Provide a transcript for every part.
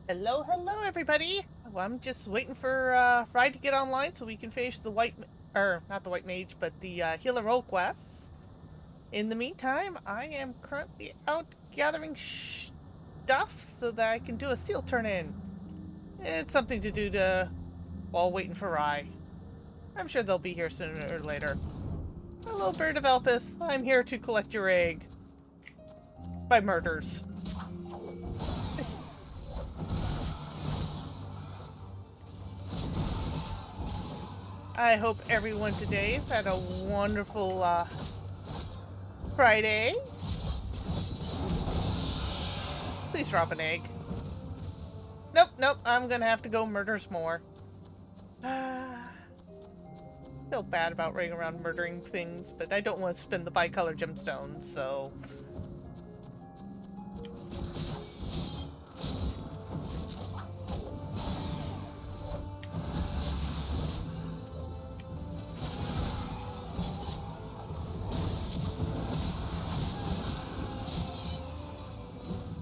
Hello, hello, everybody. Well, I'm just waiting for Fry to get online so we can finish the or not the white mage, but the healer role quests. In the meantime, I am currently out gathering stuff so that I can do a seal turn in. It's something to do while waiting for Rye. I'm sure they'll be here sooner or later. Hello, Bird of Elpis. I'm here to collect your egg. By murders. I hope everyone today has had a wonderful Friday. Please drop an egg. Nope, nope, I'm gonna have to go murder some more. Feel bad about running around murdering things, but I don't want to spend the bicolor gemstones, so...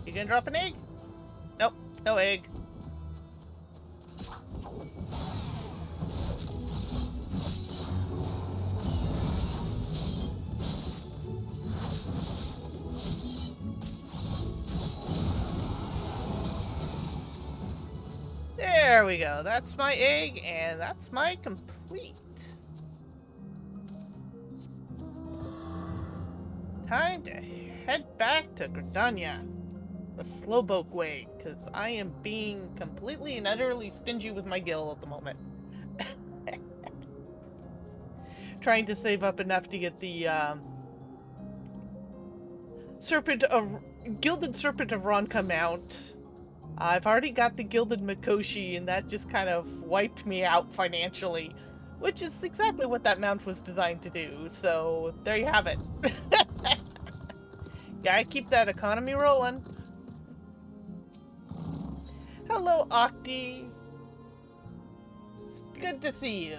You gonna drop an egg? Nope, no egg. There we go. That's my egg, and that's my complete. Time to head back to Gridania, the Slowpoke way, because I am being completely and utterly stingy with my gil at the moment. Trying to save up enough to get the Gilded Serpent of Ronka mount. I've already got the Gilded Mikoshi, and that just kind of wiped me out financially, which is exactly what that mount was designed to do, so there you have it. Gotta keep that economy rolling. Hello, Octi. It's good to see you.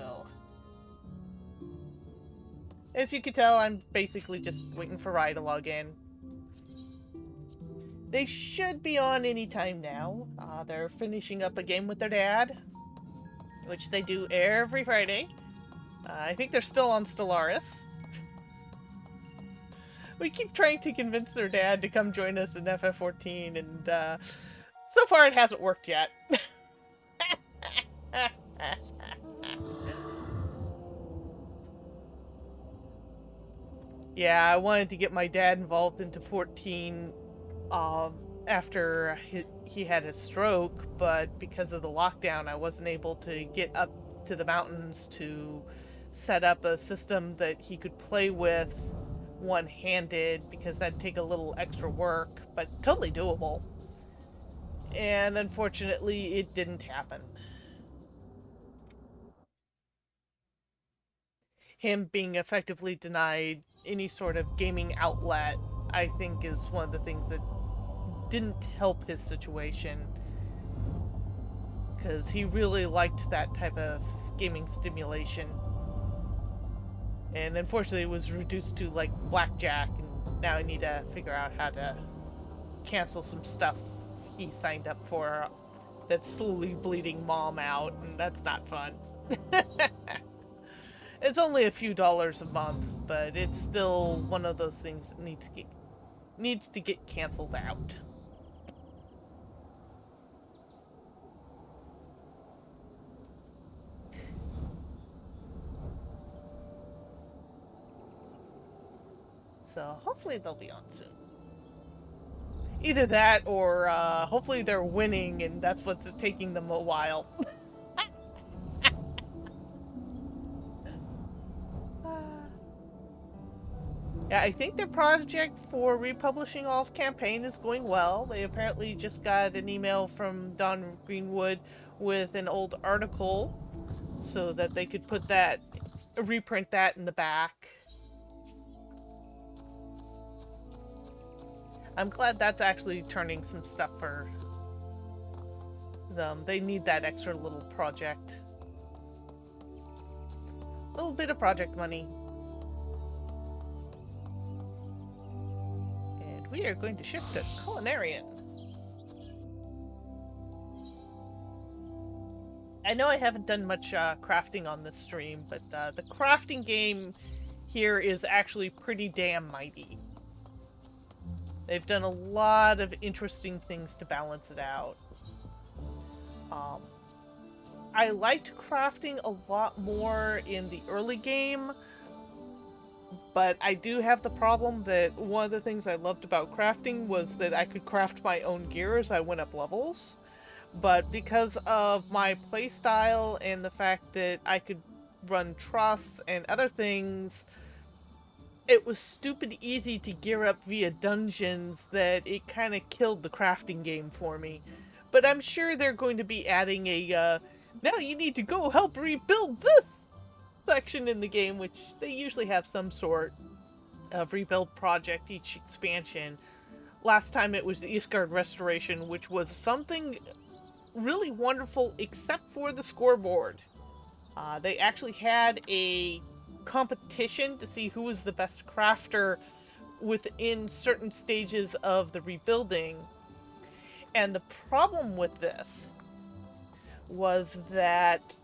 As you can tell, I'm basically just waiting for Rye to log in. They should be on any time now. They're finishing up a game with their dad, which they do every Friday. I think they're still on Stellaris. We keep trying to convince their dad to come join us in FF14, and so far it hasn't worked yet. Yeah, I wanted to get my dad involved into 14 after he had his stroke, but because of the lockdown, I wasn't able to get up to the mountains to set up a system that he could play with one-handed, because that'd take a little extra work, but totally doable. And unfortunately, it didn't happen. Him being effectively denied any sort of gaming outlet, I think, is one of the things that didn't help his situation, because he really liked that type of gaming stimulation, and unfortunately it was reduced to like blackjack, and now I need to figure out how to cancel some stuff he signed up for that's slowly bleeding mom out, and that's not fun. It's only a few dollars a month, but it's still one of those things that needs to get canceled out. So hopefully they'll be on soon. Either that, or hopefully they're winning and that's what's taking them a while. Yeah, I think their project for republishing all of campaign is going well. They apparently just got an email from Don Greenwood with an old article so that they could reprint that in the back. I'm glad that's actually turning some stuff for them. They need that extra little project. A little bit of project money. And we are going to shift to Culinarian. I know I haven't done much crafting on this stream, but the crafting game here is actually pretty damn mighty. They've done a lot of interesting things to balance it out. I liked crafting a lot more in the early game, but I do have the problem that one of the things I loved about crafting was that I could craft my own gear as I went up levels. But because of my playstyle and the fact that I could run truss and other things, it was stupid easy to gear up via dungeons that it kind of killed the crafting game for me. But I'm sure they're going to be adding a, now you need to go help rebuild this section in the game, which they usually have some sort of rebuild project each expansion. Last time it was the Eastguard Restoration, which was something really wonderful except for the scoreboard. They actually had a competition to see who was the best crafter within certain stages of the rebuilding. And the problem with this was that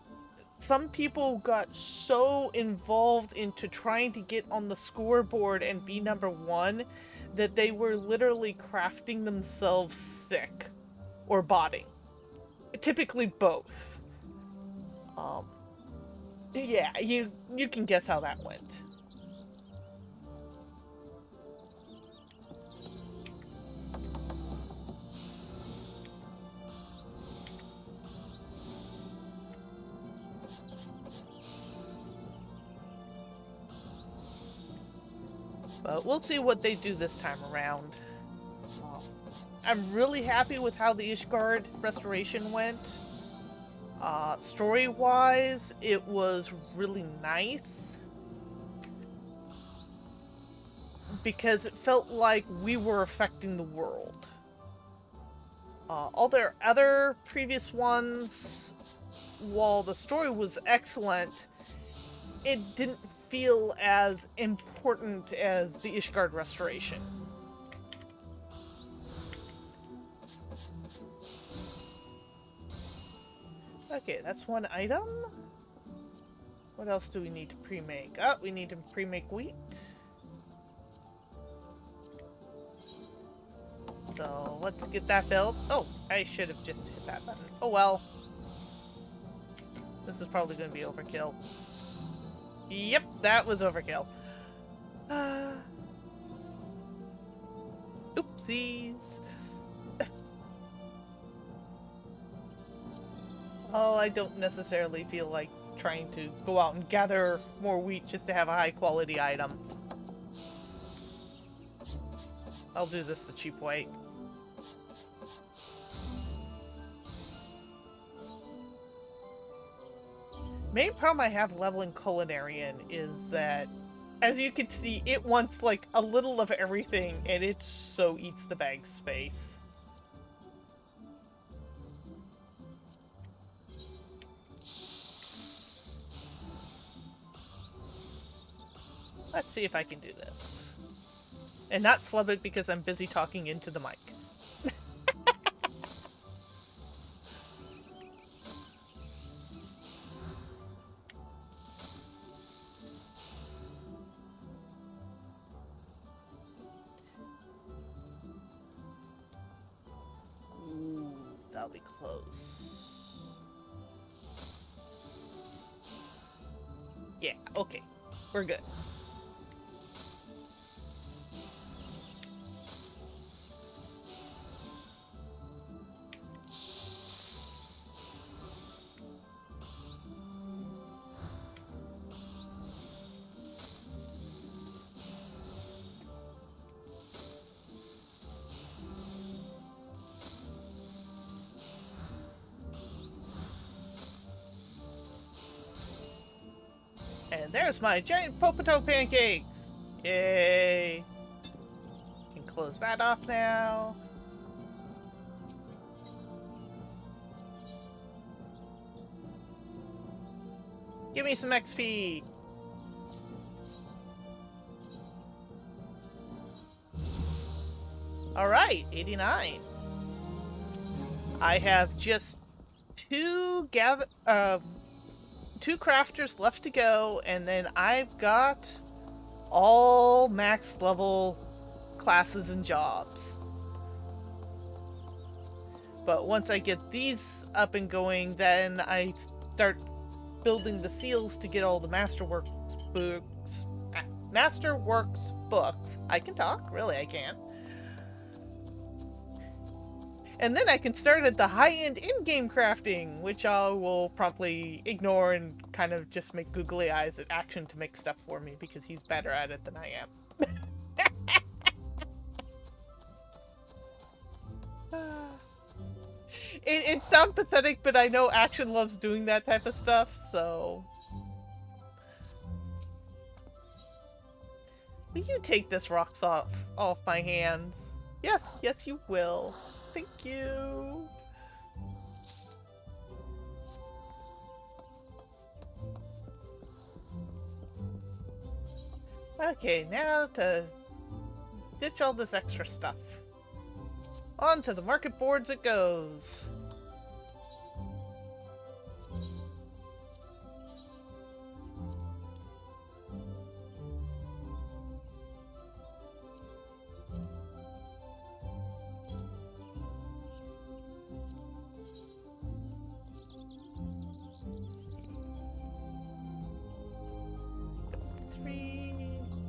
some people got so involved into trying to get on the scoreboard and be number one that they were literally crafting themselves sick or botting. Typically both. Yeah, you can guess how that went. But we'll see what they do this time around. I'm really happy with how the Ishgard Restoration went. Story-wise, it was really nice. Because it felt like we were affecting the world. All their other previous ones, while the story was excellent, it didn't feel as important as the Ishgard Restoration. Okay, that's one item. What else do we need to pre-make? Oh, we need to pre-make wheat. So, let's get that built. Oh, I should have just hit that button. Oh well. This is probably going to be overkill. Yep, that was overkill. Oopsies. Oh, I don't necessarily feel like trying to go out and gather more wheat just to have a high quality item. I'll do this the cheap way. Main problem I have leveling Culinarian is that, as you can see, it wants like a little of everything and it so eats the bag space. Let's see if I can do this. And not flub it because I'm busy talking into the mic. Ooh, that'll be close. Yeah, okay. We're good. And there's my giant potato pancakes! Yay! Can close that off now. Give me some XP! Alright, 89. I have just two crafters left to go, and then I've got all max level classes and jobs. But once I get these up and going, then I start building the seals to get all the Masterworks books. Masterworks books. I can talk, really I can. And then I can start at the high-end in-game crafting, which I will promptly ignore and kind of just make googly eyes at Action to make stuff for me because he's better at it than I am. It sounds pathetic, but I know Action loves doing that type of stuff, so... Will you take this rocks off my hands? Yes, yes you will. Thank you. Okay, now to ditch all this extra stuff. On to the market boards it goes.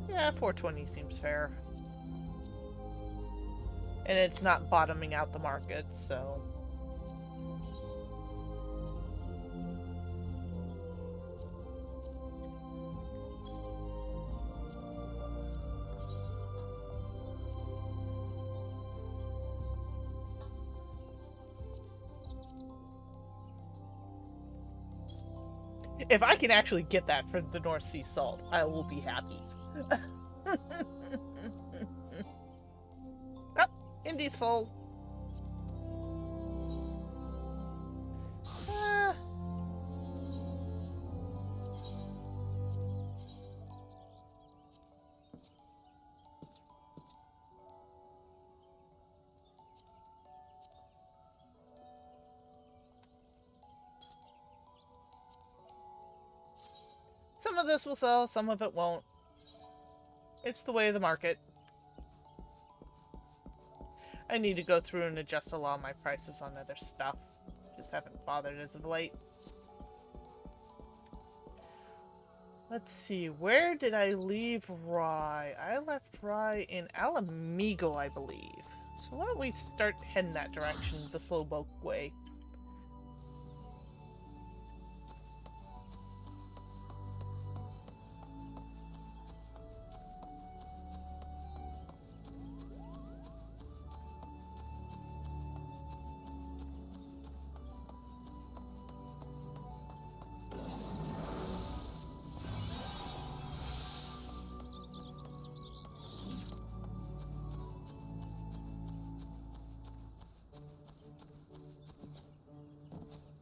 Yeah, 420 seems fair. And it's not bottoming out the market, so... If I can actually get that for the North Sea salt, I will be happy. Oh, Indy's full. Some of this will sell, some of it won't. It's the way of the market. I need to go through and adjust a lot of my prices on other stuff. Just haven't bothered as of late. Let's see, where did I leave Rye? I left Rye in Alamigo, I believe. So why don't we start heading that direction, the Slowpoke way.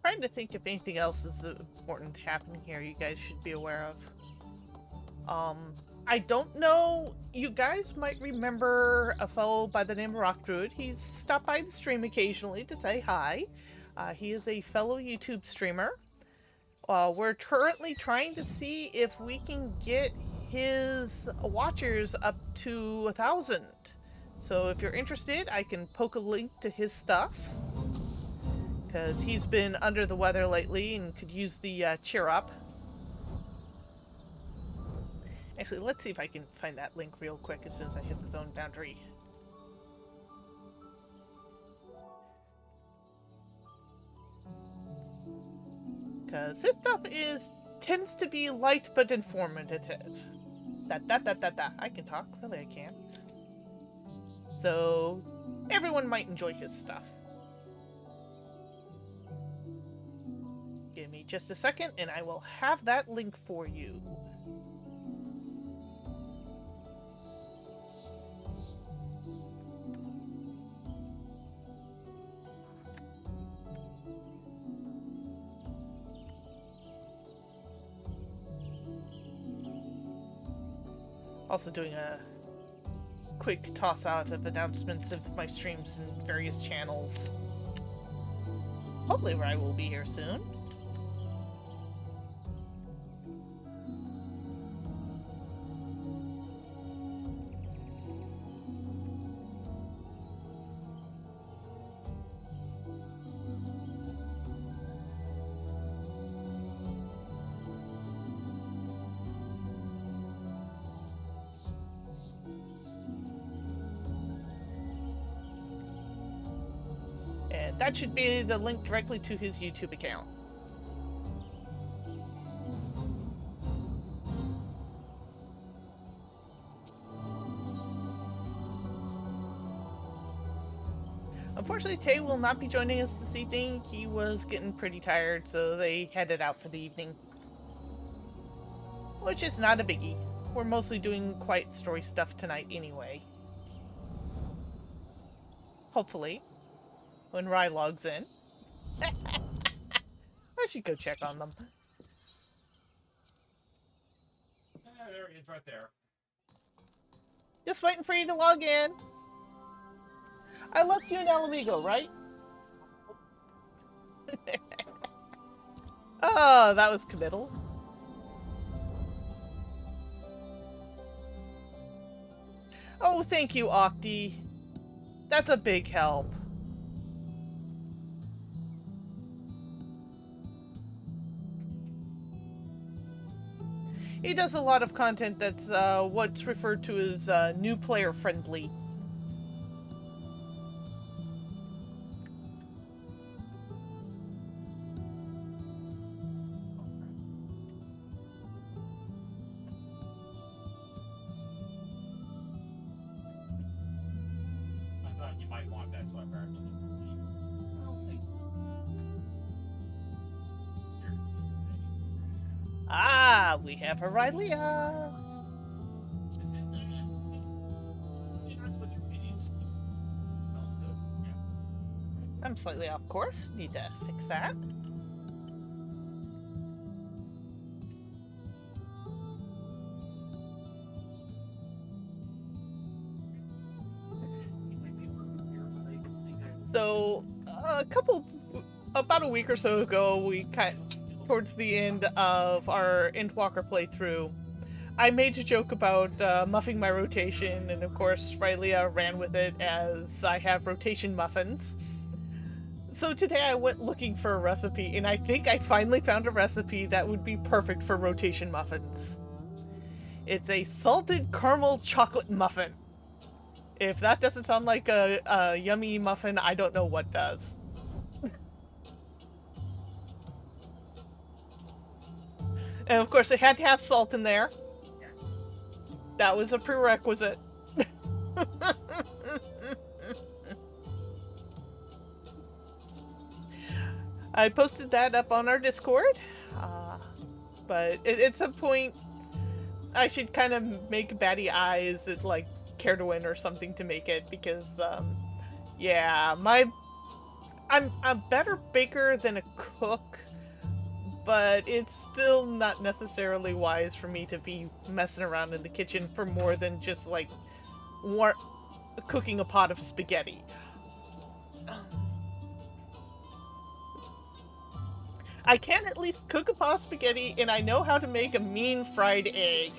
Trying to think if anything else is important happening here you guys should be aware of. I don't know, you guys might remember a fellow by the name of Rock Druid. He's stopped by the stream occasionally to say hi. He is a fellow YouTube streamer. We're currently trying to see if we can get his watchers up to 1,000. So if you're interested, I can poke a link to his stuff. Because he's been under the weather lately and could use the cheer up. Actually, let's see if I can find that link real quick as soon as I hit the zone boundary. Because his stuff tends to be light but informative. I can talk, really I can. So, everyone might enjoy his stuff. Give me just a second and I will have that link for you. Also doing a quick toss out of announcements of my streams in various channels. Hopefully Rye will be here soon. And that should be the link directly to his YouTube account. Unfortunately, Tay will not be joining us this evening. He was getting pretty tired, so they headed out for the evening. Which is not a biggie. We're mostly doing quiet story stuff tonight anyway. Hopefully. When Rye logs in. I should go check on them. There he is, right there. Just waiting for you to log in. I left you in Alamigo, right? Oh, that was committal. Oh, thank you, Octi. That's a big help. He does a lot of content that's what's referred to as new player friendly. I thought you might want that, so I grabbed it. Ah, we have a Rylea. I'm slightly off course. Need to fix that. So, about a week or so ago, we towards the end of our Endwalker playthrough, I made a joke about muffing my rotation, and of course Rylea ran with it as I have rotation muffins. So today I went looking for a recipe, and I think I finally found a recipe that would be perfect for rotation muffins. It's a salted caramel chocolate muffin. If that doesn't sound like a yummy muffin, I don't know what does. And of course, it had to have salt in there. That was a prerequisite. I posted that up on our Discord. But at some point, I should kind of make batty eyes at, like, Cardoin or something to make it. Because, yeah, I'm a better baker than a cook. But it's still not necessarily wise for me to be messing around in the kitchen for more than just, like, cooking a pot of spaghetti. I can at least cook a pot of spaghetti, and I know how to make a mean fried egg.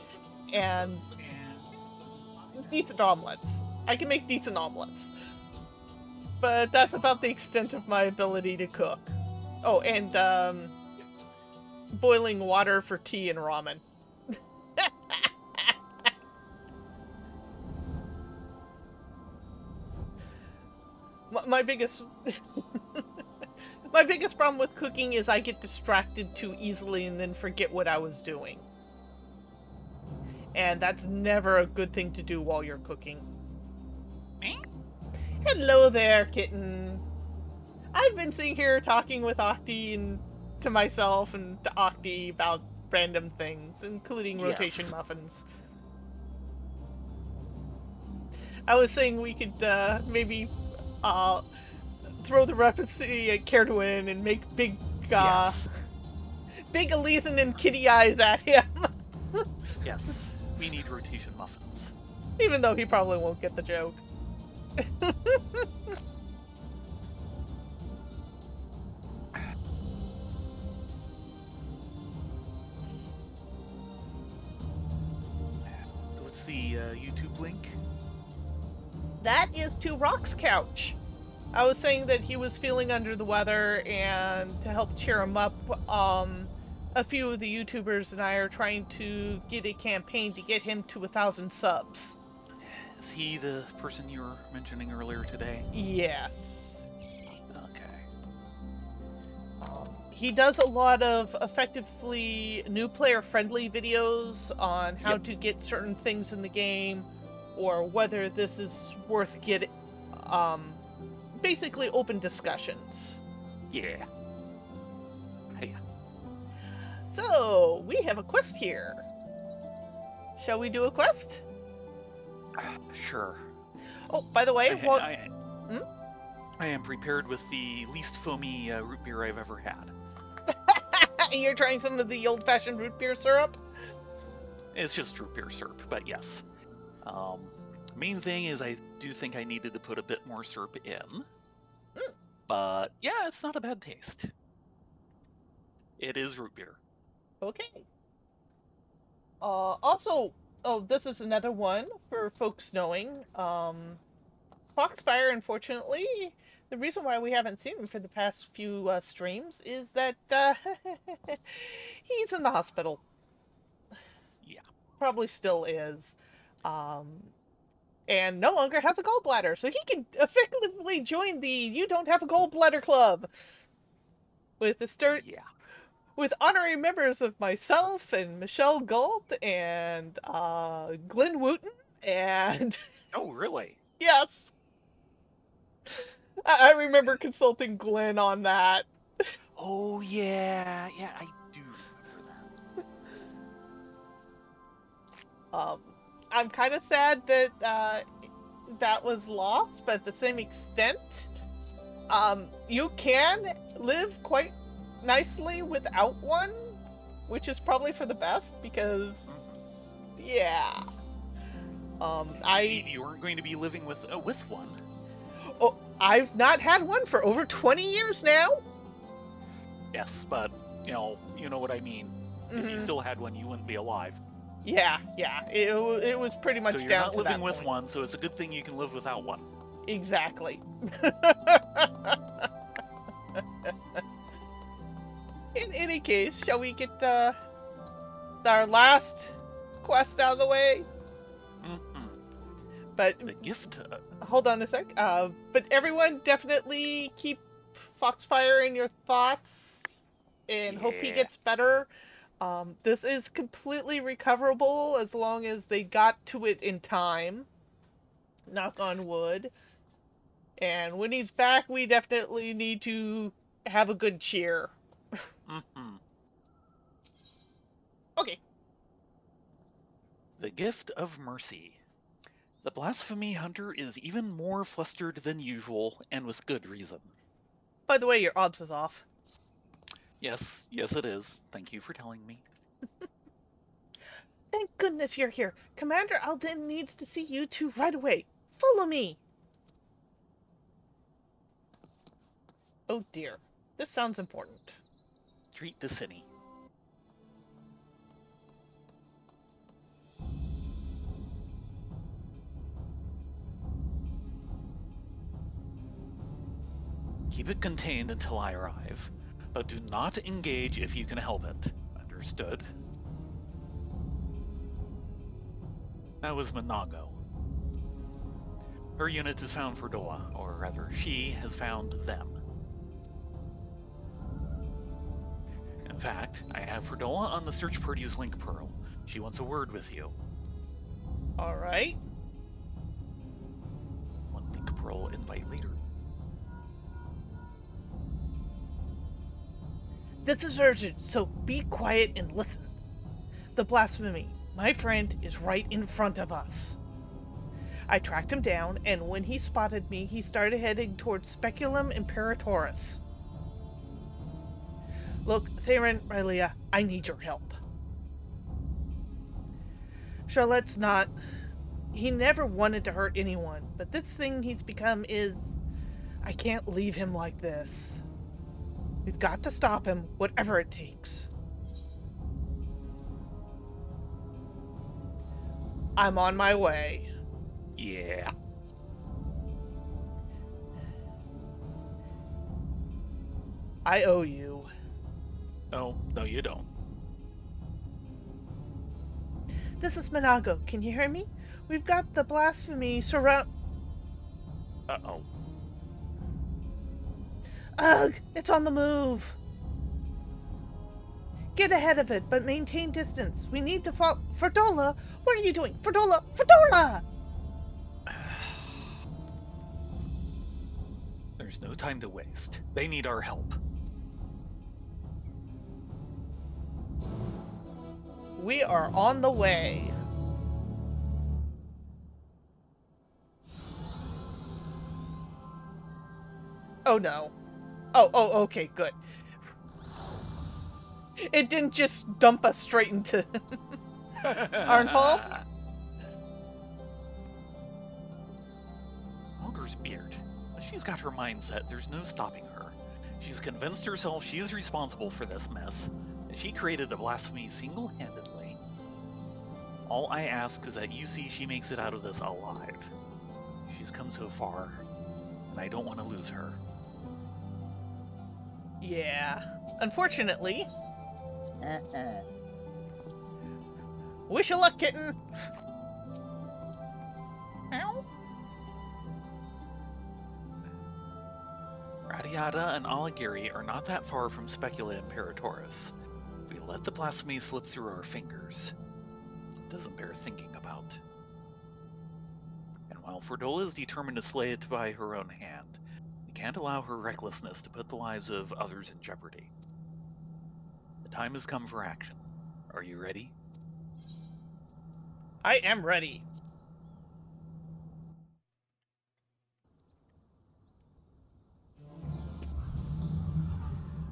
And decent omelets. I can make decent omelets. But that's about the extent of my ability to cook. Oh, and, boiling water for tea and ramen. My biggest my biggest problem with cooking is I get distracted too easily and then forget what I was doing. And that's never a good thing to do while you're cooking. Hello there, kitten. I've been sitting here talking with Octi and to myself and to Octi about random things, including rotation muffins. I was saying we could maybe throw the recipe at Cardoin and make big big Alethan and kitty eyes at him. Yes, we need rotation muffins. Even though he probably won't get the joke. YouTube link? That is to Rock's couch. I was saying that he was feeling under the weather, and to help cheer him up, a few of the YouTubers and I are trying to get a campaign to get him to 1,000 subs. Is he the person you were mentioning earlier today? Yes. Okay. He does a lot of effectively new player friendly videos on how to get certain things in the game, or whether this is worth getting. Basically open discussions. Yeah. Hey. So, we have a quest here. Shall we do a quest? Sure. Oh, by the way, I am prepared with the least foamy root beer I've ever had. You're trying some of the old-fashioned root beer syrup? It's just root beer syrup, but yes. Main thing is I do think I needed to put a bit more syrup in. But yeah, it's not a bad taste. It is root beer. Okay. Also, this is another one for folks knowing. Foxfire, unfortunately, the reason why we haven't seen him for the past few streams is that he's in the hospital. Yeah. Probably still is. And no longer has a gallbladder, so he can effectively join the You Don't Have a Gallbladder Club with with honorary members of myself and Michelle Galt and Glenn Wooten and Oh, really? yes, I remember consulting Glenn on that. Oh, yeah. Yeah, I do remember that. I'm kind of sad that that was lost, but at the same extent, you can live quite nicely without one, which is probably for the best because, yeah. You weren't going to be living with one. Oh, I've not had one for over 20 years now. Yes, but you know what I mean. If you still had one, you wouldn't be alive. Yeah. It was pretty much so you're down not to living that with point. one, so it's a good thing you can live without one. Exactly. In any case, shall we get our last quest out of the way? But the gift. Hold on a sec. But everyone, definitely keep Foxfire in your thoughts and hope he gets better. This is completely recoverable as long as they got to it in time. Knock on wood. And when he's back, we definitely need to have a good cheer. Okay. The gift of mercy. The blasphemy hunter is even more flustered than usual, and with good reason. By the way, your obs is off. Yes, it is. Thank you for telling me. Thank goodness you're here. Commander Alden needs to see you two right away. Follow me. Oh dear. This sounds important. Treat the city. Keep it contained until I arrive, but do not engage if you can help it. Understood? That was Monago. Her unit has found Fordoa, or rather, she has found them. In fact, I have Fordoa on the search party's link pearl. She wants a word with you. Alright. One link pearl invite later. This is urgent, so be quiet and listen. The blasphemy, my friend, is right in front of us. I tracked him down, and when he spotted me, he started heading towards Speculum Imperatoris. Look, Thayrin, Rylea, I need your help. Charlotte's not... He never wanted to hurt anyone, but this thing he's become is... I can't leave him like this. We've got to stop him, whatever it takes. I'm on my way. Yeah. I owe you. Oh, no, you don't. This is Minago. Can you hear me? We've got the blasphemy surround. Uh-oh. Ugh! It's on the move! Get ahead of it, but maintain distance. We need to fall. Ferdola! What are you doing? Ferdola! Ferdola! There's no time to waste. They need our help. We are on the way. Oh no. Oh, okay, good. It didn't just dump us straight into Arnhold? Walker's beard. She's got her mindset. There's no stopping her. She's convinced herself she's responsible for this mess, and she created the blasphemy single-handedly. All I ask is that you see she makes it out of this alive. She's come so far, and I don't want to lose her. Yeah. Unfortunately. Wish you luck, kitten. Radiata and Aligiri are not that far from Specula Imperatoris. We let the blasphemy slip through our fingers. It doesn't bear thinking about. And while Ferdola is determined to slay it by her own hand, we can't allow her recklessness to put the lives of others in jeopardy. The time has come for action. Are you ready? I am ready.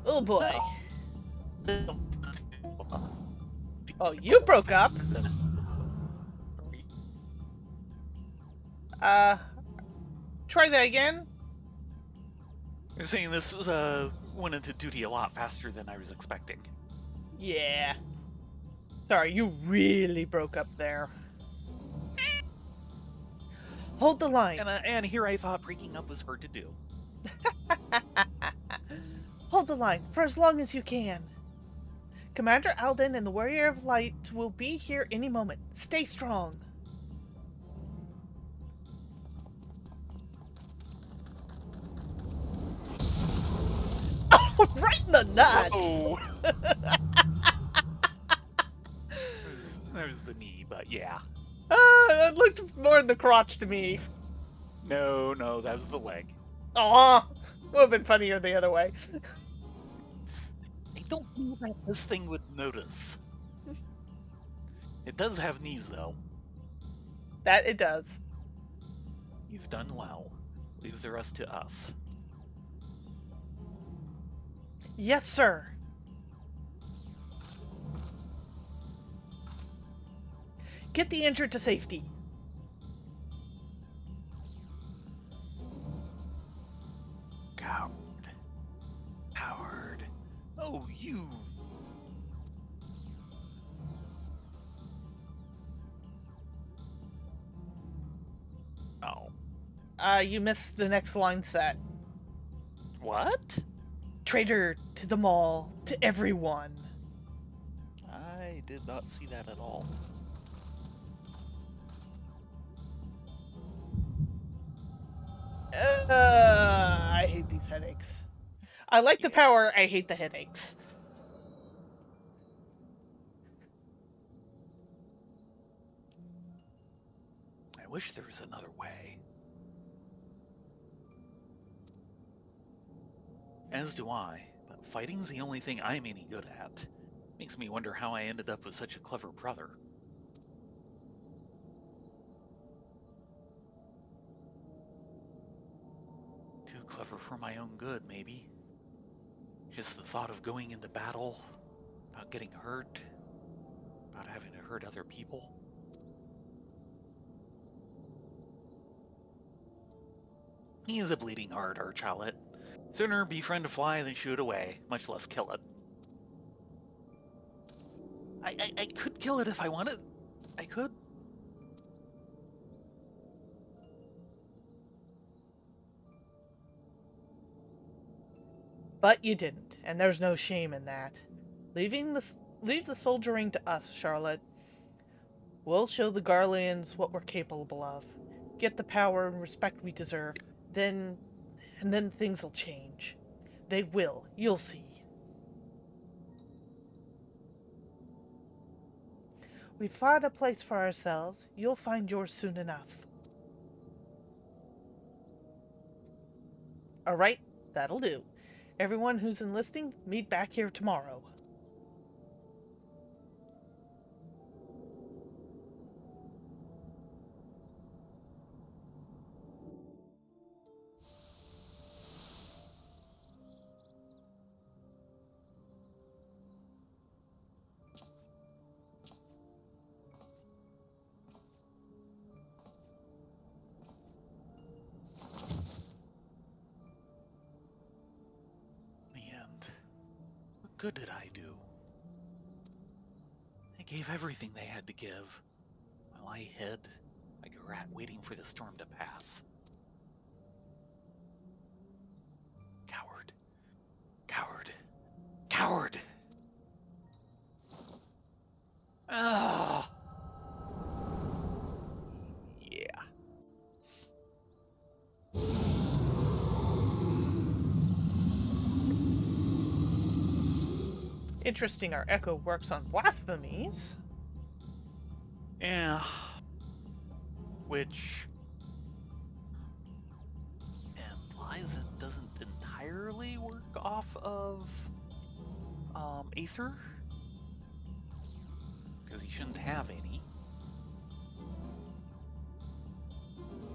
Oh boy. Oh, you broke up. Try that again. You're saying this went into duty a lot faster than I was expecting. Yeah. Sorry, you really broke up there. Hold the line. And here I thought breaking up was hard to do. Hold the line for as long as you can. Commander Alden and the Warrior of Light will be here any moment. Stay strong. Oh, right in the nuts! Oh. There's the knee, but yeah. It looked more in the crotch to me. No, that was the leg. Aw! Would have been funnier the other way. I don't know that this thing would notice. It does have knees, though. That it does. You've done well. Leave the rest to us. Yes, sir. Get the injured to safety. Coward. Oh, you. Oh. You missed the next line set. What? Traitor to the mall, to everyone. I did not see that at all. I hate these headaches. I like the power, I hate the headaches. I wish there was another way. As do I, but fighting's the only thing I'm any good at. Makes me wonder how I ended up with such a clever brother. Too clever for my own good, maybe. Just the thought of going into battle, about getting hurt, about having to hurt other people. He's a bleeding heart, Archalet. Sooner befriend a fly than shoot away, much less kill it. I could kill it if I wanted. I could. But you didn't, and there's no shame in that. Leave the soldiering to us, Charlotte. We'll show the Garleans what we're capable of. Get the power and respect we deserve. Then things'll change. They will. You'll see. We fought a place for ourselves. You'll find yours soon enough. All right, that'll do. Everyone who's enlisting, meet back here tomorrow. In the end, what good did I do? They gave everything they had to give, while I hid like a rat waiting for the storm to pass. Coward. Coward. Coward! Ah! Yeah. Interesting our echo works on blasphemies. Yeah. Which implies it doesn't entirely work off of Aether? Because he shouldn't have any.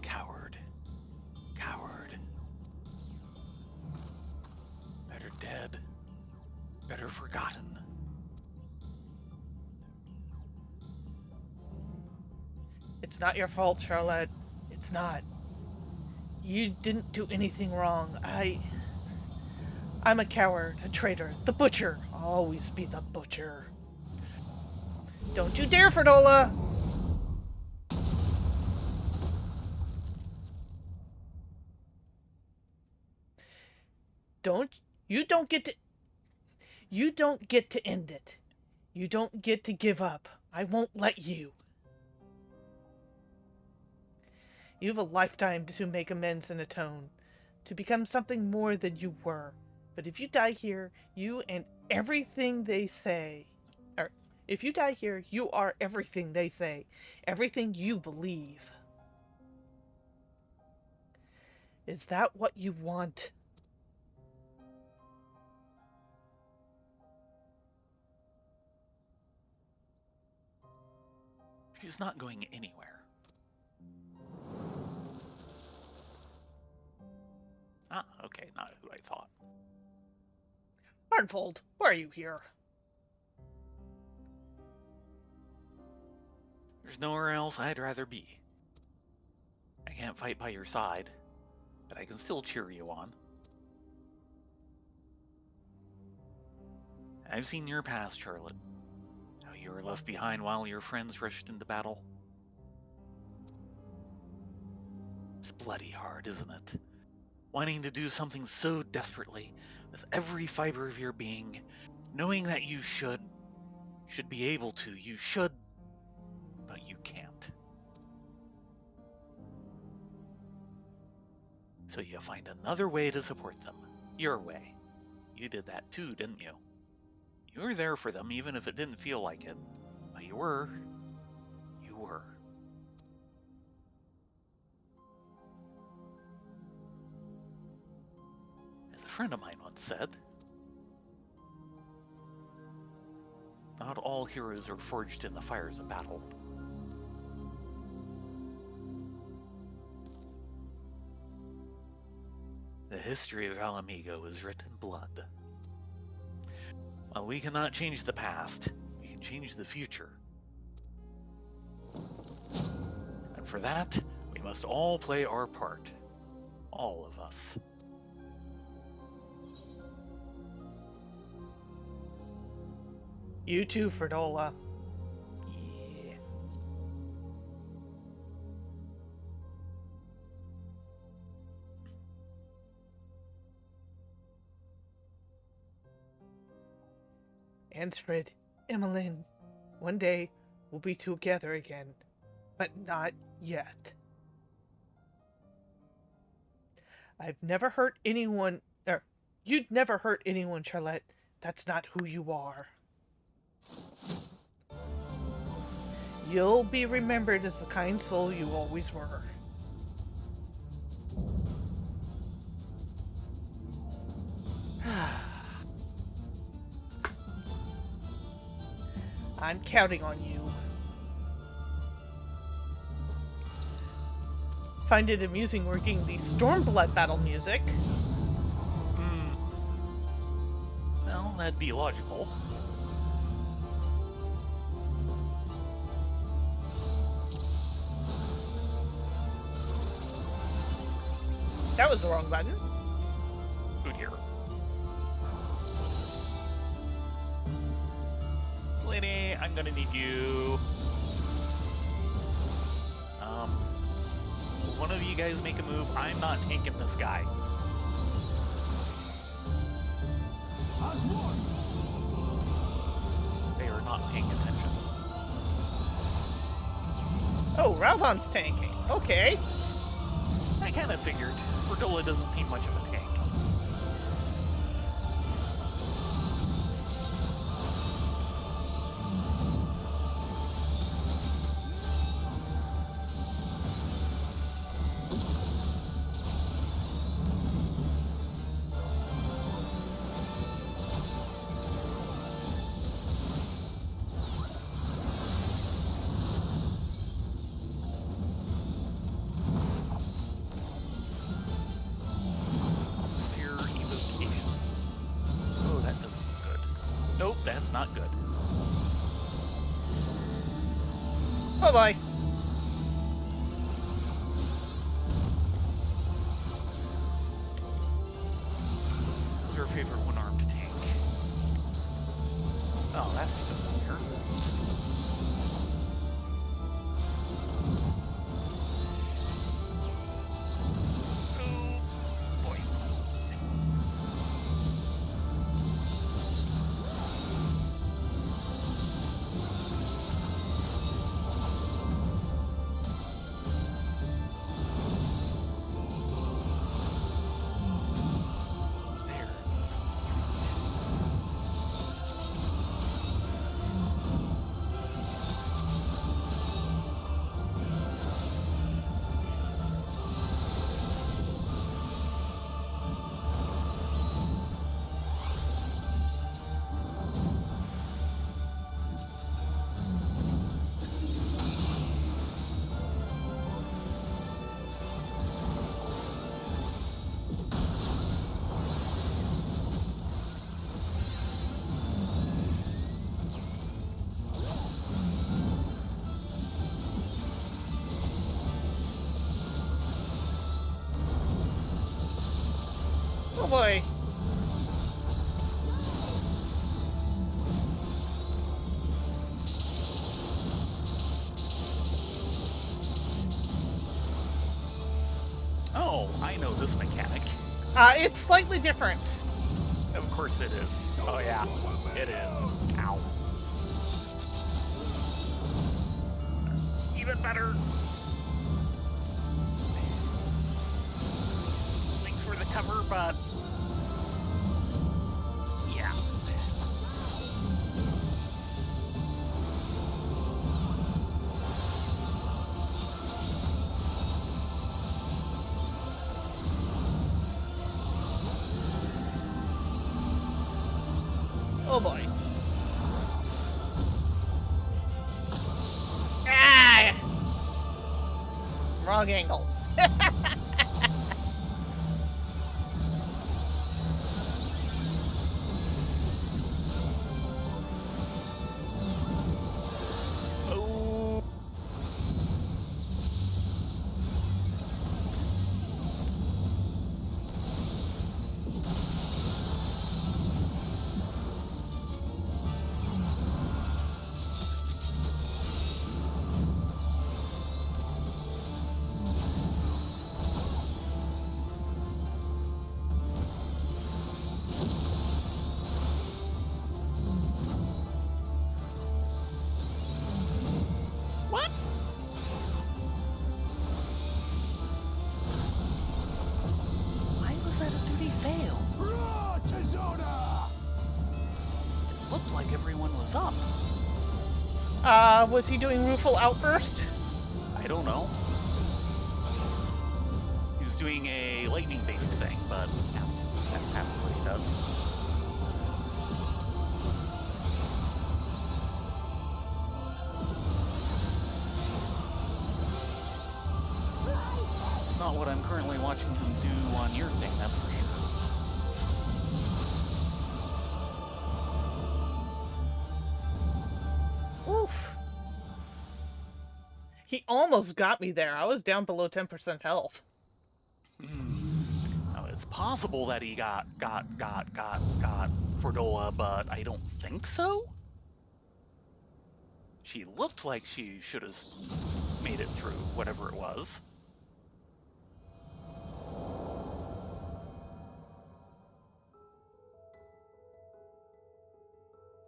Coward. Coward. Better dead. Better forgotten. It's not your fault, Charlotte. It's not. You didn't do anything wrong. I'm a coward, a traitor, the butcher. I'll always be the butcher. Don't you dare, Fredola! You don't get to end it. You don't get to give up. I won't let you. You have a lifetime to make amends and atone, to become something more than you were. But if you die here, you and everything they say, or if you die here, you are everything they say, everything you believe. Is that what you want? She's not going anywhere. Ah, okay, not who I thought. Arnfold, why are you here? There's nowhere else I'd rather be. I can't fight by your side, but I can still cheer you on. I've seen your past, Charlotte. How you were left behind while your friends rushed into battle. It's bloody hard, isn't it? Wanting to do something so desperately, with every fiber of your being, knowing that you should be able to, you should, but you can't. So you find another way to support them. Your way. You did that too, didn't you? You were there for them even if it didn't feel like it. But you were. You were. As a friend of mine once said, not all heroes are forged in the fires of battle. The history of Alamigo is written in blood. While we cannot change the past, we can change the future. And for that, we must all play our part. All of us. You too, Fredola. Yeah. Ansfrid, Emmeline, one day we'll be together again, but not yet. I've never hurt anyone, you'd never hurt anyone, Charlotte. That's not who you are. You'll be remembered as the kind soul you always were. I'm counting on you. Find it amusing working the Stormblood battle music. Well, that'd be logical. That was the wrong button. Who here? Lady, I'm gonna need you. One of you guys make a move. I'm not tanking this guy. They are not paying attention. Oh, Ralhon's tanking. Okay. I kind of figured. Rylea doesn't seem much of a tank. That's not good. Oh boy. Who's your favorite one-armed tank? Oh, that's familiar. Oh, boy. Oh boy. Oh, I know this mechanic. It's slightly different. Of course it is. Oh yeah, it is. Ow. Even better. Thanks for the cover, but yeah. Oh boy. Ah! Wrong angle. Oh. looked like everyone was up. Was he doing rueful outburst? I don't know. He was doing a lightning-based thing, but yeah, that's half what he does. It's not what I'm currently watching him do on your thing, that's for sure. Oof. He almost got me there. I was down below 10% health. Now, it's possible that he got Fordola, but I don't think so. She looked like she should have made it through whatever it was.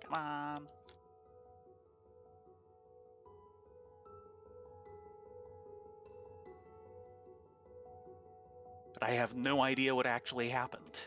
Come on. But I have no idea what actually happened.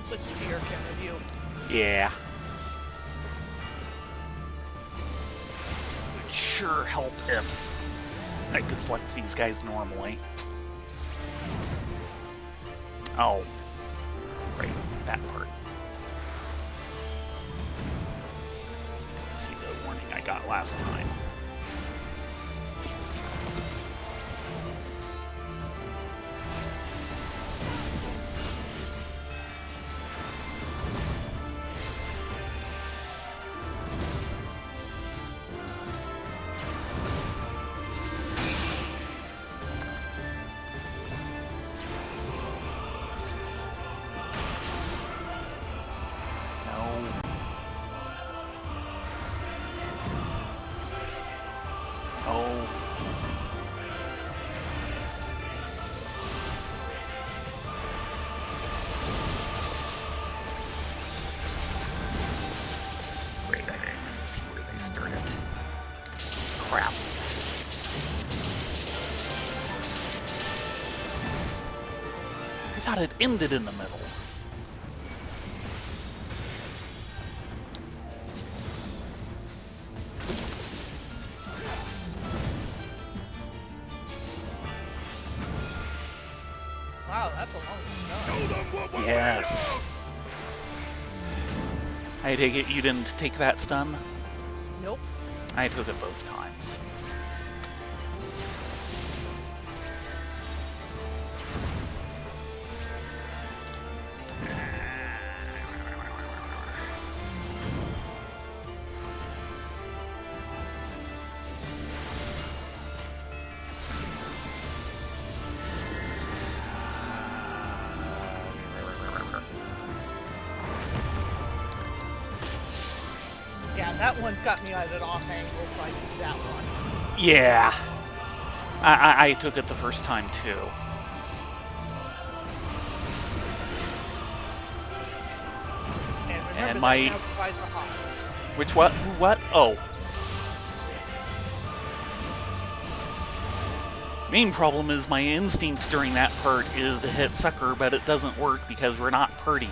Switch to your camera view. Yeah. Would sure help if I could select these guys normally. Oh. Right, that part. See the warning I got last time. I thought it ended in the middle. Wow, that's a long stun. Yes. I take it you didn't take that stun? Nope. I took it both times. Yeah, that one got me at an off angle, so I did that one. Yeah. I took it the first time too. And remember And that my- now provides a hot. Which what? What? Oh. Main problem is my instinct during that part is to hit sucker, but it doesn't work because we're not purdied.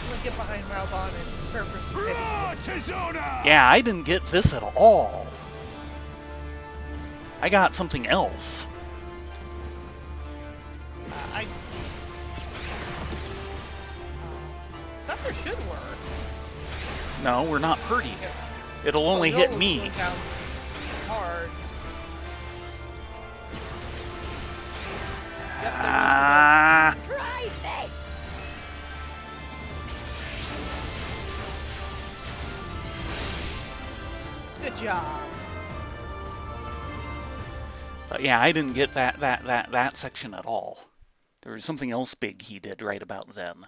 definitely get behind Raubon and prepare for some pity. Yeah, I didn't get this at all. I got something else. Supper should work. No, we're not hurting. It'll only hit me. Hard. Yep, Ah. Try this! Good job. But yeah, I didn't get that section at all. There was something else big he did right about then.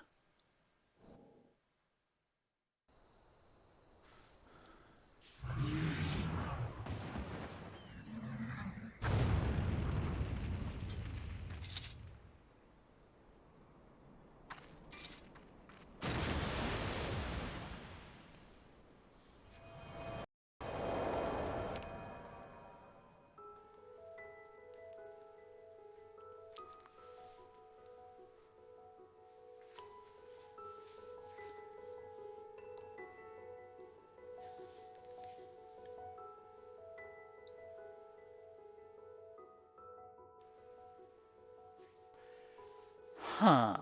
Huh.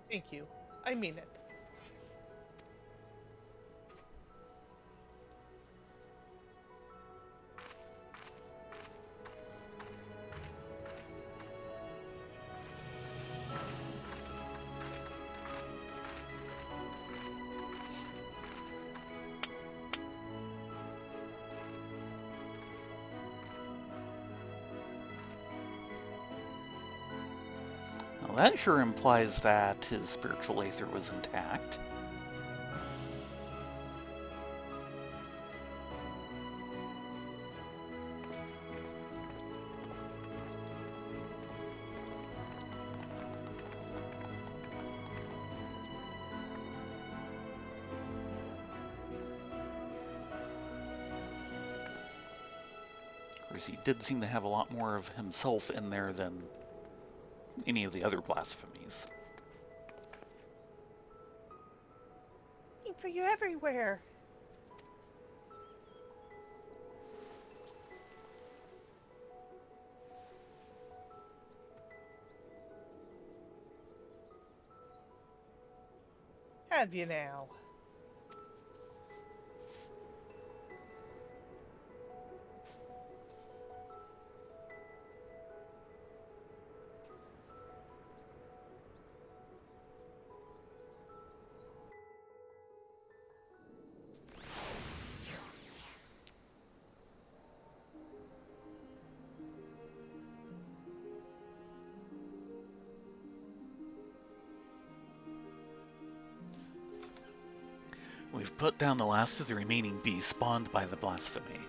Thank you. I mean it. Well, that sure implies that his spiritual aether was intact. Of course, he did seem to have a lot more of himself in there than any of the other blasphemies. Looking for you everywhere. Have you now? We've put down the last of the remaining beasts spawned by the blasphemy.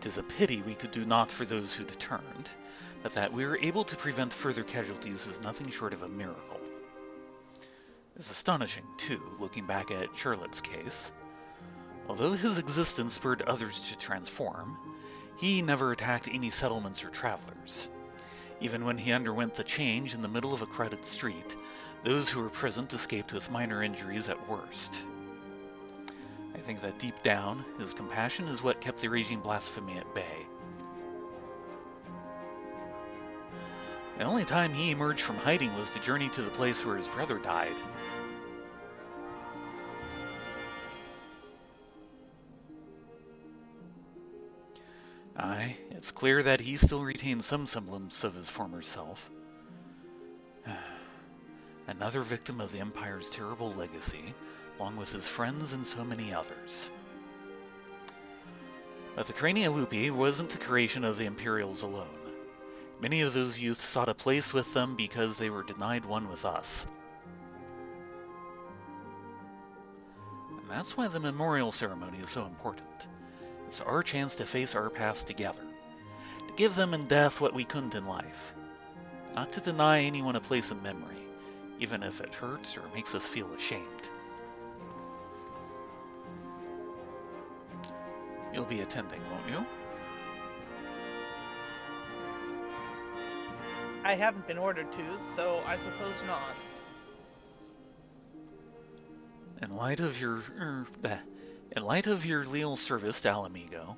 'Tis a pity we could do naught for those who turned, but that we were able to prevent further casualties is nothing short of a miracle. It's astonishing, too, looking back at Charlotte's case. Although his existence spurred others to transform, he never attacked any settlements or travelers. Even when he underwent the change in the middle of a crowded street, those who were present escaped with minor injuries at worst. I think that deep down, his compassion is what kept the raging blasphemy at bay. The only time he emerged from hiding was to journey to the place where his brother died. Aye, it's clear that he still retains some semblance of his former self. Another victim of the Empire's terrible legacy, along with his friends and so many others. But the Crania Lupi wasn't the creation of the Imperials alone. Many of those youths sought a place with them because they were denied one with us. And that's why the memorial ceremony is so important. It's our chance to face our past together. To give them in death what we couldn't in life. Not to deny anyone a place of memory, even if it hurts or makes us feel ashamed. You'll be attending, won't you? I haven't been ordered to, so I suppose not. In light of your leal service to Alamigo,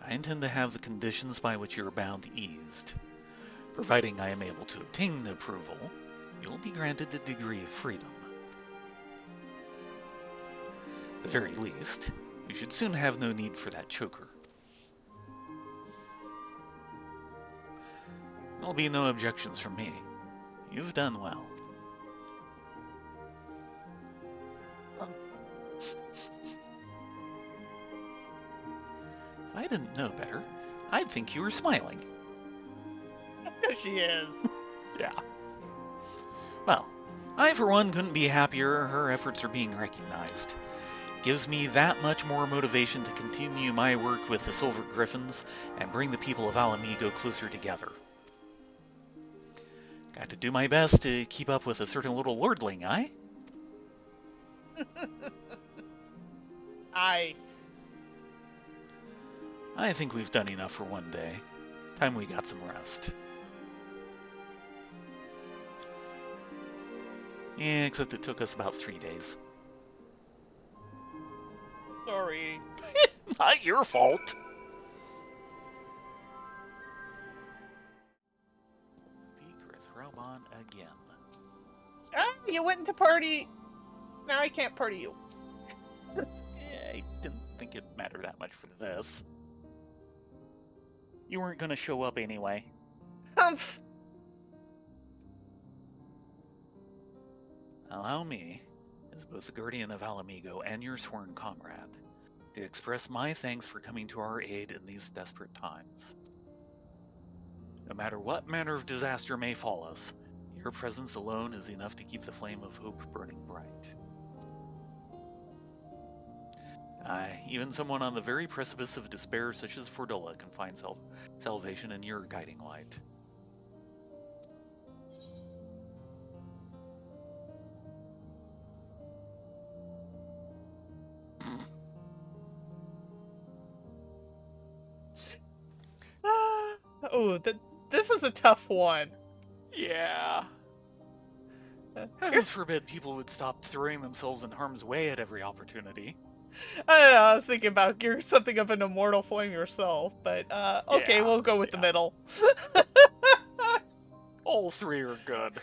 I intend to have the conditions by which you are bound eased. Providing I am able to obtain the approval, you'll be granted the degree of freedom. At the very least, you should soon have no need for that choker. There'll be no objections from me. You've done well. If I didn't know better, I'd think you were smiling. That's because she is. Yeah. Well, I for one couldn't be happier her efforts are being recognized. Gives me that much more motivation to continue my work with the Silver Griffins and bring the people of Alamigo closer together. Got to do my best to keep up with a certain little lordling, eh? I think we've done enough for one day. Time we got some rest. Yeah, except it took us about 3 days. Sorry. Not your fault. Robon again. Ah, you went into party. Now I can't party you. I didn't think it'd matter that much for this. You weren't gonna show up anyway. Humph. Allow me, as both the Guardian of Alamigo and your sworn comrade, to express my thanks for coming to our aid in these desperate times. No matter what manner of disaster may fall us, your presence alone is enough to keep the flame of hope burning bright. Even someone on the very precipice of despair such as Fordola can find salvation in your guiding light. Oh, this is a tough one. Yeah. Heavens forbid people would stop throwing themselves in harm's way at every opportunity. I don't know, I was thinking about you're something of an immortal flame yourself, but okay, Yeah, we'll go with the middle. All three are good.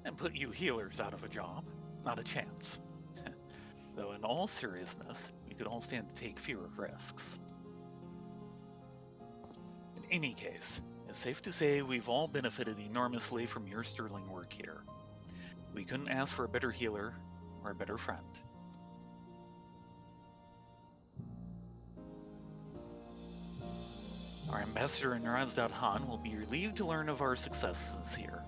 And put you healers out of a job? Not a chance. Though in all seriousness, we could all stand to take fewer risks. In any case, it's safe to say we've all benefited enormously from your sterling work here. We couldn't ask for a better healer or a better friend. Our ambassador in Raz.Han will be relieved to learn of our successes here.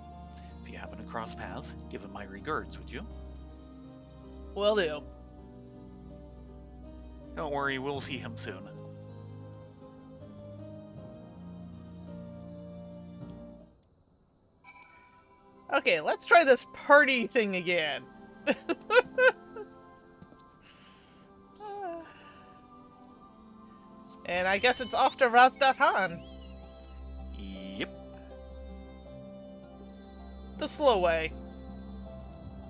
If you happen to cross paths, give him my regards, would you? Will do. Don't worry, we'll see him soon. Okay, let's try this party thing again. And I guess it's off to Raz.Han. Yep. The slow way.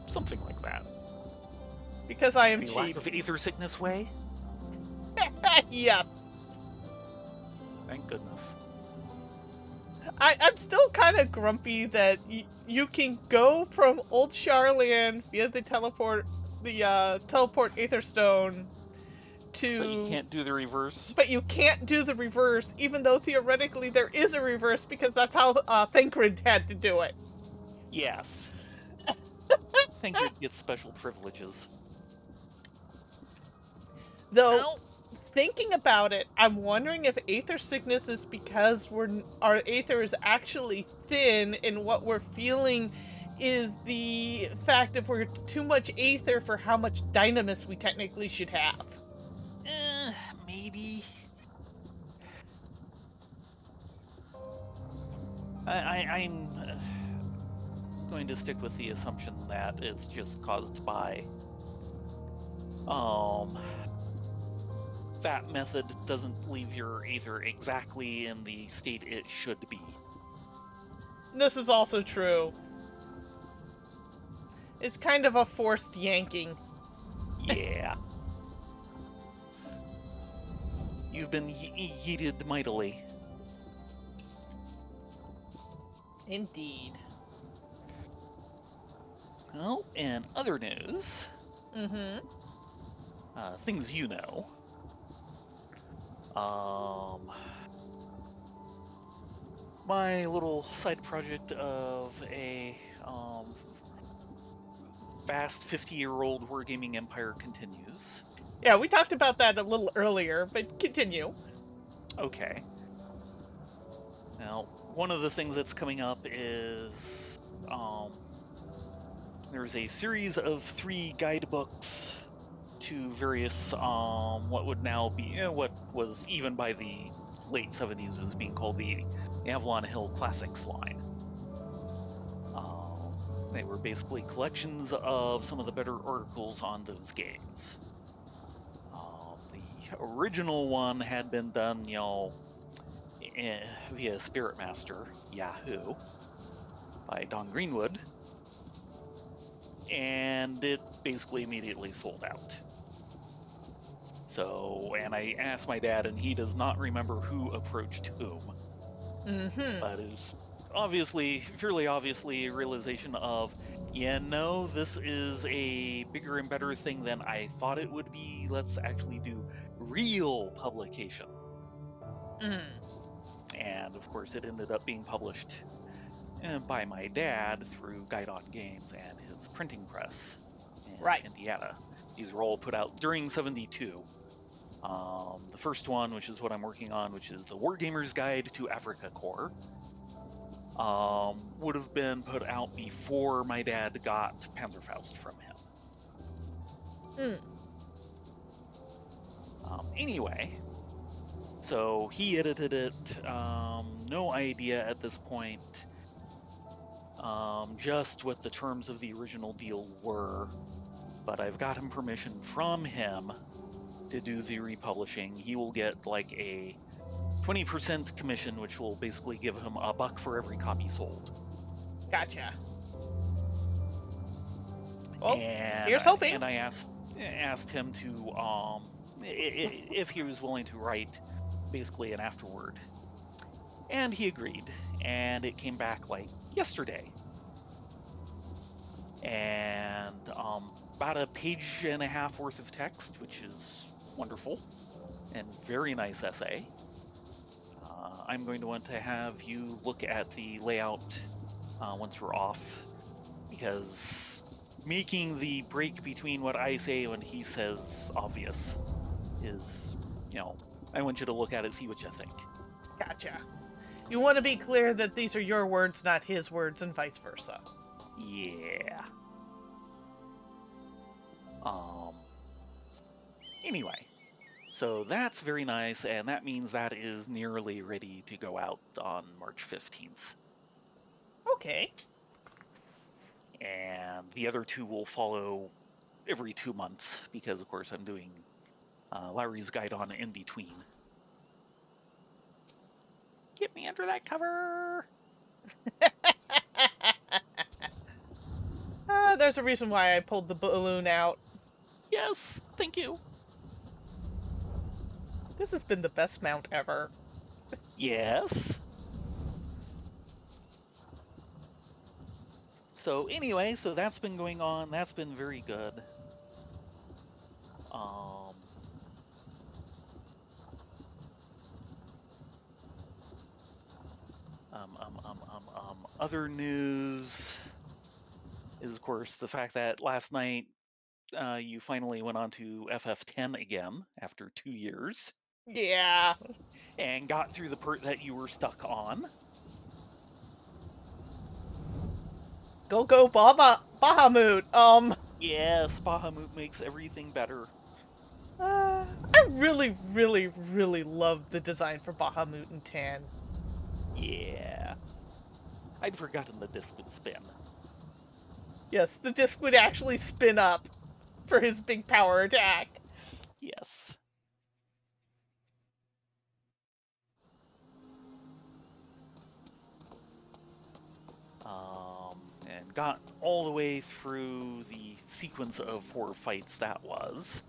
Something like that. Because I am The cheap. lack of ether sickness way? Yes. Thank goodness. I'm still kind of grumpy that you can go from Old Charlian via the teleport Aether Stone to. But you can't do the reverse. But you can't do the reverse, even though theoretically there is a reverse, because that's how Thayrin had to do it. Yes. Thayrin gets special privileges. Though Ow. thinking about it, I'm wondering if aether sickness is because our aether is actually thin, and what we're feeling is the fact if we're too much aether for how much dynamis we technically should have. Maybe. I'm going to stick with the assumption that it's just caused by that method doesn't leave your aether exactly in the state it should be. This is also true. It's kind of a forced yanking. Yeah. You've been yeeted mightily. Indeed. Well, in other news, things you know, my little side project of a vast 50-year-old wargaming empire continues. Yeah, we talked about that a little earlier, but continue. Okay. Now, one of the things that's coming up is there's a series of 3 guidebooks to various what would now be what was even by the late 70s was being called the Avalon Hill Classics line. They were basically collections of some of the better articles on those games. The original one had been done, via Spirit Master, Yahoo, by Don Greenwood, and it basically immediately sold out. So, and I asked my dad, and he does not remember who approached whom. But it was fairly obviously, a realization of, this is a bigger and better thing than I thought it would be. Let's actually do real publication. And of course, it ended up being published by my dad through Guidon Games and his printing press in Indiana. These were all put out during '72. The first one, which is what I'm working on, which is the Wargamer's Guide to Africa Corps, would have been put out before my dad got Panzerfaust from him. Anyway, so he edited it. No idea at this point just what the terms of the original deal were, but I've gotten permission from him to do the republishing. He will get like a 20% commission, which will basically give him $1 for every copy sold. Gotcha. Well, here's hoping. And I asked him to if he was willing to write basically an afterword, and he agreed. And it came back like yesterday, and about a page and a half worth of text, which is wonderful and very nice essay. I'm going to want to have you look at the layout once we're off, because making the break between what I say and he says obvious is, I want you to look at it, see what you think. Gotcha. You want to be clear that these are your words, not his words, and vice versa. Yeah. Anyway, so that's very nice, and that means that is nearly ready to go out on March 15th. Okay. And the other 2 will follow every 2 months, because of course I'm doing Lowry's Guidon in between. Get me under that cover! There's a reason why I pulled the balloon out. Yes, thank you. This has been the best mount ever. Yes. So anyway, so that's been going on. That's been very good. Other news is, of course, the fact that last night You finally went on to FF10 again after 2 years Yeah. and got through the part that you were stuck on. Go Bahamut. Yes, Bahamut makes everything better. I really, really, really love the design for Bahamut and Tan. Yeah. I'd forgotten the disc would spin. Yes, the disc would actually spin up for his big power attack. Yes. And got all the way through the sequence of 4 fights that was.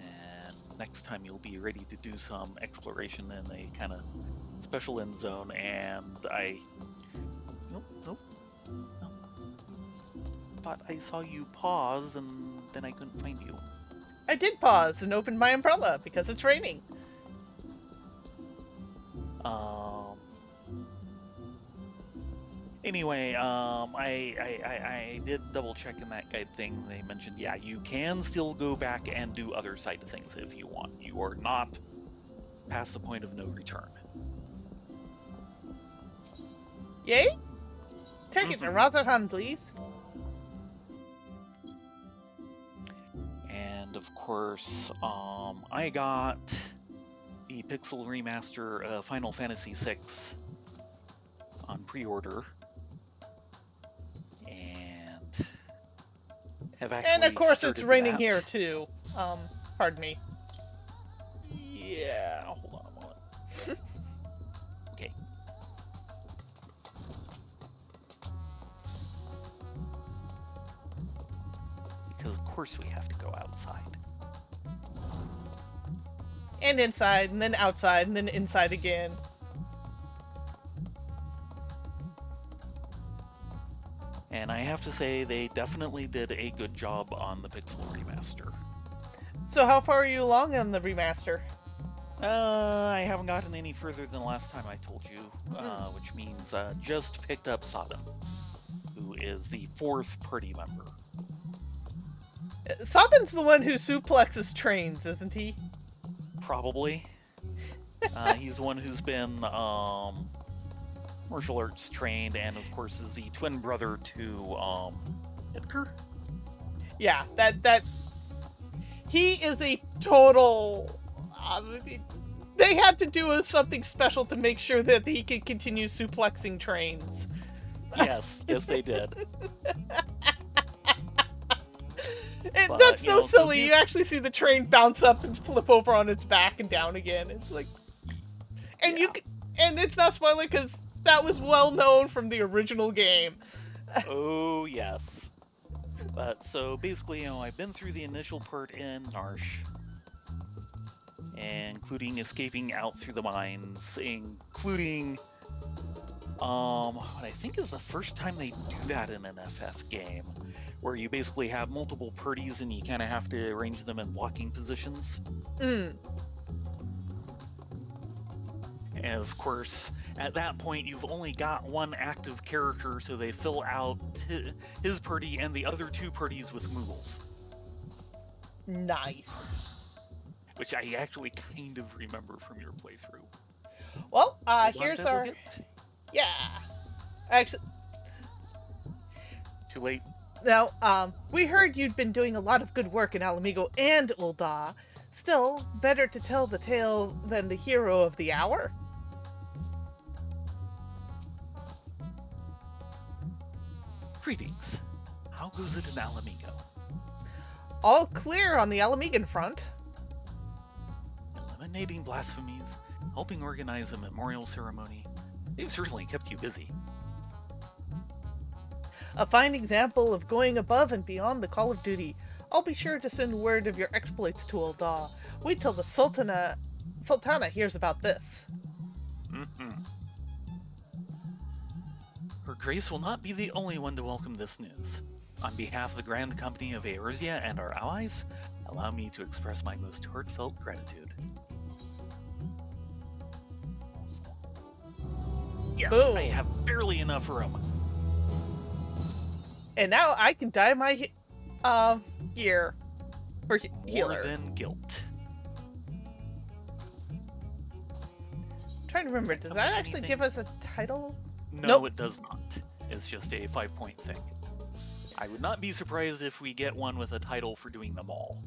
And next time you'll be ready to do some exploration in a kind of special end zone, and Nope. Thought I saw you pause, and then I couldn't find you. I did pause and opened my umbrella because it's raining. Anyway, I did double check in that guide thing. They mentioned, yeah, you can still go back and do other side things if you want. You are not past the point of no return. Yay? Take it to Rotherham, please. And of course, I got the Pixel Remaster of Final Fantasy VI on pre-order. And have actually And of course started it's raining that. here too. Pardon me. Yeah, hold on a moment. Okay. Because of course we have to go outside. And inside, and then outside, and then inside again. And I have to say, they definitely did a good job on the Pixel Remaster. So how far are you along on the remaster? I haven't gotten any further than last time I told you, which means just picked up Sodom, who is the 4th party member. Sabin's the one who suplexes trains, isn't he? Probably. He's the one who's been martial arts trained, and of course is the twin brother to Edgar. Yeah, that he is a total. They had to do something special to make sure that he could continue suplexing trains. Yes, yes, they did. But, that's so you know, silly. You actually see the train bounce up and flip over on its back and down again. It's like, and yeah. and it's not spoiler because that was well known from the original game. Oh yes. But so basically, you know, I've been through the initial part in Narsh, including escaping out through the mines, including what I think is the first time they do that in an FF game, where you basically have multiple parties and you kind of have to arrange them in blocking positions. Mm. And of course, at that point, you've only got one active character, so they fill out his party and the other 2 parties with Moogles. Nice. Which I actually kind of remember from your playthrough. Well, here's our... Yeah. Actually... Too late. Now, we heard you'd been doing a lot of good work in Alamigo and Ul'dah. Still, better to tell the tale than the hero of the hour. Greetings. How goes it in Alamigo? All clear on the Alamigan front. Eliminating blasphemies, helping organize a memorial ceremony. They've certainly kept you busy. A fine example of going above and beyond the call of duty. I'll be sure to send word of your exploits to Ul'dah. Wait till the Sultana hears about this. Her Grace will not be the only one to welcome this news. On behalf of the Grand Company of Eorzea and our allies, allow me to express my most heartfelt gratitude. Yes, Boom. I have barely enough room. And now I can dye my Gear. For More healer. than guilt. I'm trying to remember, does that actually give us a title? No, Nope. it does not. It's just a 5-point thing. I would not be surprised if we get one with a title for doing them all.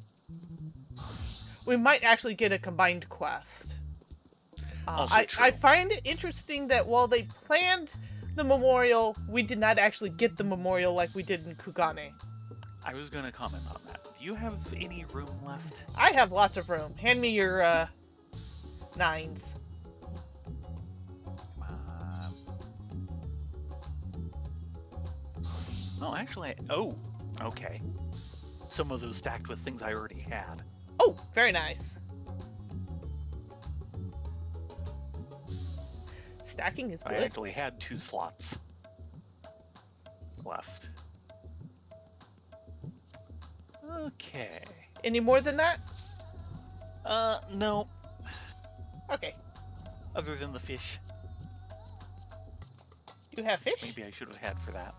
We might actually get a combined quest. Also I true. find it interesting that while they planned the memorial, we did not actually get the memorial like we did in Kugane. I was going to comment on that. Do you have any room left? I have lots of room. Hand me your 9s. No, actually, oh, okay. Some of those stacked with things I already had. Oh, very nice. Stacking is good. I actually had 2 slots left. Okay. Any more than that? No. Okay. Other than the fish. You have fish? Maybe I should have had for that.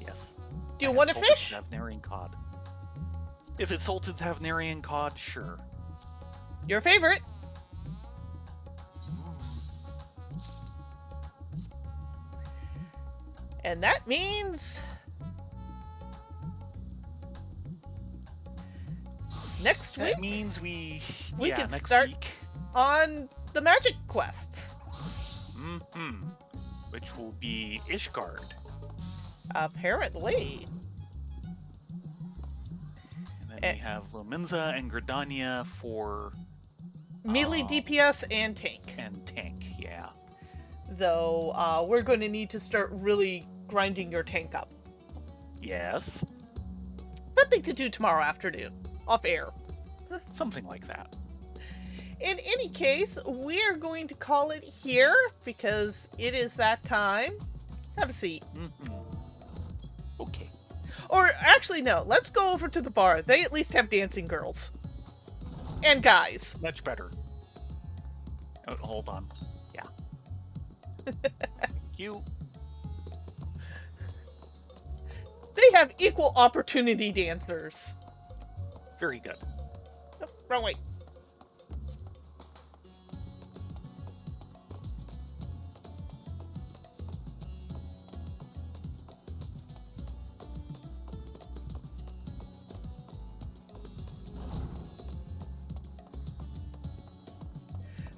Yes. Do you want a fish? Havnarian cod. If it's salted Havnarian cod, sure. Your favorite. And that means next week That means we can next start week. on the magic quests. Which will be Ishgard. Apparently. And then we have Lominza and Gridania for Melee DPS and tank. and tank, yeah. Though, we're going to need to start really grinding your tank up. Yes. Something to do tomorrow afternoon. Off air. Something like that. In any case, we're going to call it here because it is that time. Have a seat. Okay. Or actually, no. Let's go over to the bar. They at least have dancing girls. And guys. Much better. Oh, hold on. Yeah. You. They have equal opportunity dancers. Very good. Oh, wrong way.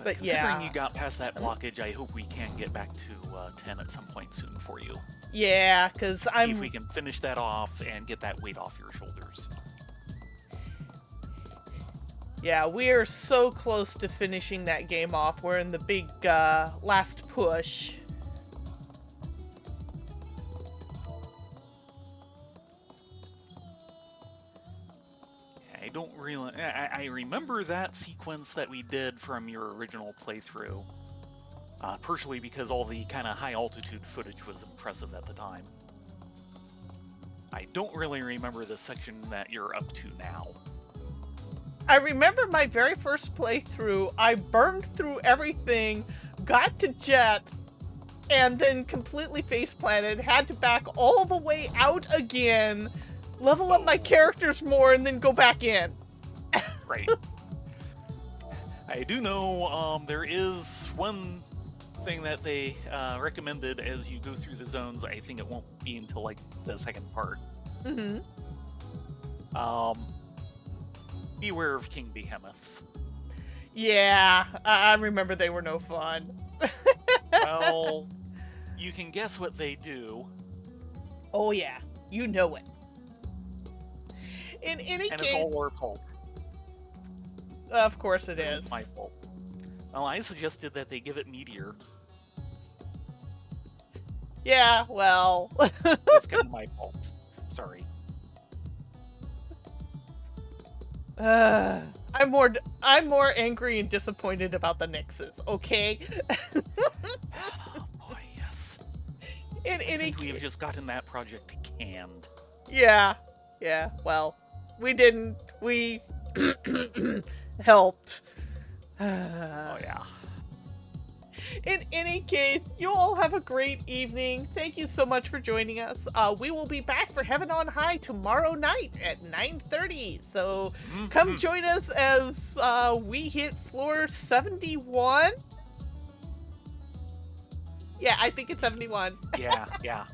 But Considering yeah. you got past that blockage, I hope we can get back to 10 at some point soon for you. Yeah, because See I'm... if we can finish that off and get that weight off your shoulders. Yeah, we're so close to finishing that game off. We're in the big last push. I don't really... I remember that sequence that we did from your original playthrough. Partially because all the kind of high-altitude footage was impressive at the time. I don't really remember the section that you're up to now. I remember my very first playthrough. I burned through everything, got to Jet, and then completely face-planted, had to back all the way out again, level up my characters more, and then go back in. Right. I do know there is one thing that they recommended as you go through the zones. I think it won't be until like the second part. Mm-hmm. Beware of King Behemoths. Yeah, I remember they were no fun. Well, you can guess what they do. Oh yeah, you know it. In any And case... it's all our fault. Of course it It's is. my fault. Well, I suggested that they give it Meteor. Yeah, well... It's kind of my fault. Sorry. I'm more angry and disappointed about the Nixes, okay? Oh boy, yes. In I any think we have case... just gotten that project canned. Yeah, well, we didn't. We helped. Oh yeah. In any case, you all have a great evening. Thank you so much for joining us. We will be back for Heaven on High tomorrow night at 9:30. So come join us as we hit floor 71. Yeah, I think it's 71. Yeah.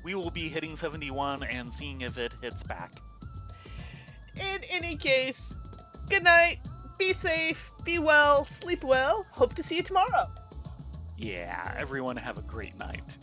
We will be hitting 71 and seeing if it hits back. In any case, good night. Be safe, be well, sleep well. Hope to see you tomorrow. Yeah, everyone have a great night.